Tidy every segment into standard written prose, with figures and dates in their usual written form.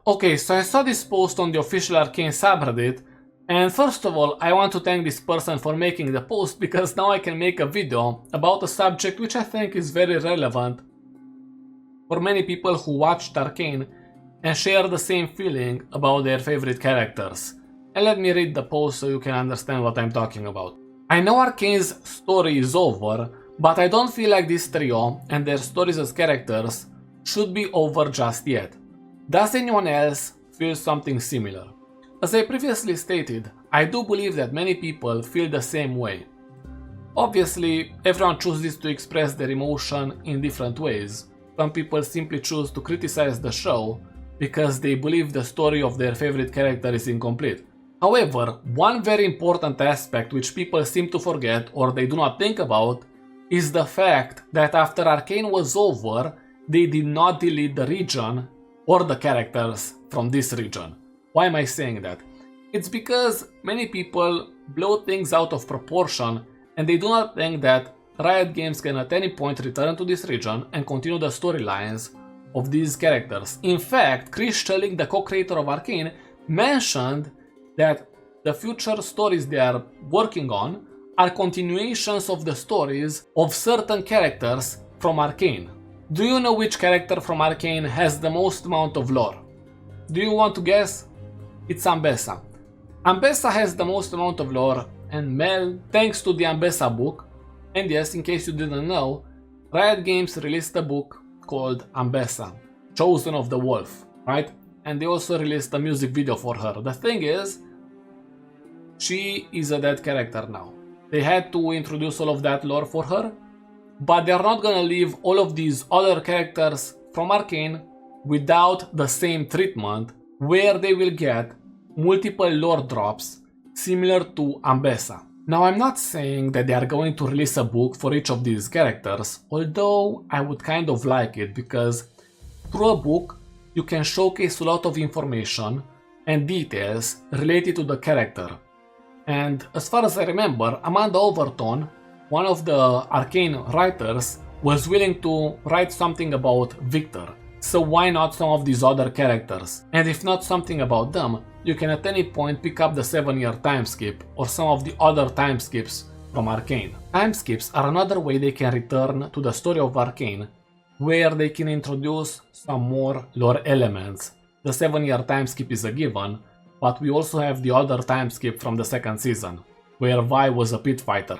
Okay, so I saw this post on the official Arcane subreddit, and first of all, I want to thank this person for making the post because now I can make a video about a subject which I think is very relevant for many people who watched Arcane and share the same feeling about their favorite characters. And let me read the post so you can understand what I'm talking about. I know Arcane's story is over, but I don't feel like this trio and their stories as characters should be over just yet. Does anyone else feel something similar? As I previously stated, I do believe that many people feel the same way. Obviously, everyone chooses to express their emotion in different ways. Some people simply choose to criticize the show because they believe the story of their favorite character is incomplete. However, one very important aspect which people seem to forget or they do not think about is the fact that after Arcane was over, they did not delete the region or the characters from this region. Why am I saying that? It's because many people blow things out of proportion and they do not think that Riot Games can at any point return to this region and continue the storylines of these characters. In fact, Chris Shelling, the co-creator of Arcane, mentioned that the future stories they are working on are continuations of the stories of certain characters from Arcane. Do you know which character from Arcane has the most amount of lore? Do you want to guess? It's Ambessa. Ambessa has the most amount of lore, and Mel, thanks to the Ambessa book, and yes, in case you didn't know, Riot Games released a book called Ambessa, Chosen of the Wolf, right? And they also released a music video for her. The thing is, she is a dead character now. They had to introduce all of that lore for her, but they're not gonna leave all of these other characters from Arcane without the same treatment, where they will get multiple lore drops similar to Ambessa. Now, I'm not saying that they are going to release a book for each of these characters, although I would kind of like it because through a book you can showcase a lot of information and details related to the character. And as far as I remember, Amanda Overton, one of the Arcane writers, was willing to write something about Victor. So why not some of these other characters? And if not something about them, you can at any point pick up the 7-year time skip or some of the other time skips from Arcane. Time skips are another way they can return to the story of Arcane, where they can introduce some more lore elements. The 7-year time skip is a given, but we also have the other time skip from the second season, where Vi was a pit fighter.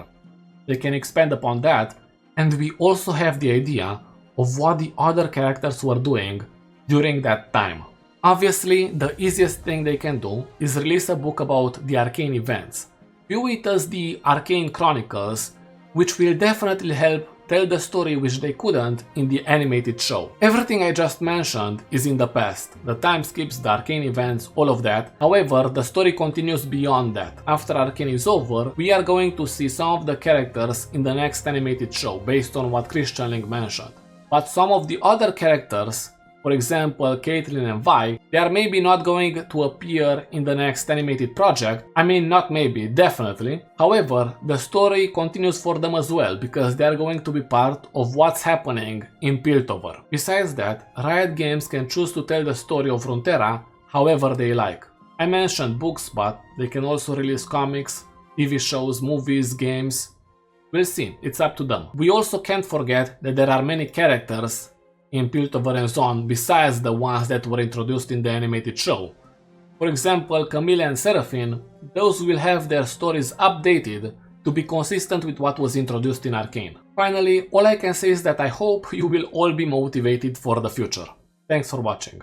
They can expand upon that, and we also have the idea of what the other characters were doing during that time. Obviously, the easiest thing they can do is release a book about the Arcane events. View it as the Arcane Chronicles, which will definitely help tell the story which they couldn't in the animated show. Everything I just mentioned is in the past. The time skips, the Arcane events, all of that. However, the story continues beyond that. After Arcane is over, we are going to see some of the characters in the next animated show based on what Chris Shelling mentioned. But some of the other characters, for example Caitlyn and Vi, they are maybe not going to appear in the next animated project. I mean, not maybe, definitely. However, the story continues for them as well because they are going to be part of what's happening in Piltover. Besides that, Riot Games can choose to tell the story of Runeterra however they like. I mentioned books, but they can also release comics, TV shows, movies, games. We'll see, it's up to them. We also can't forget that there are many characters in Piltover and Zone besides the ones that were introduced in the animated show. For example, Camille and Seraphine, those will have their stories updated to be consistent with what was introduced in Arcane. Finally, all I can say is that I hope you will all be motivated for the future. Thanks for watching.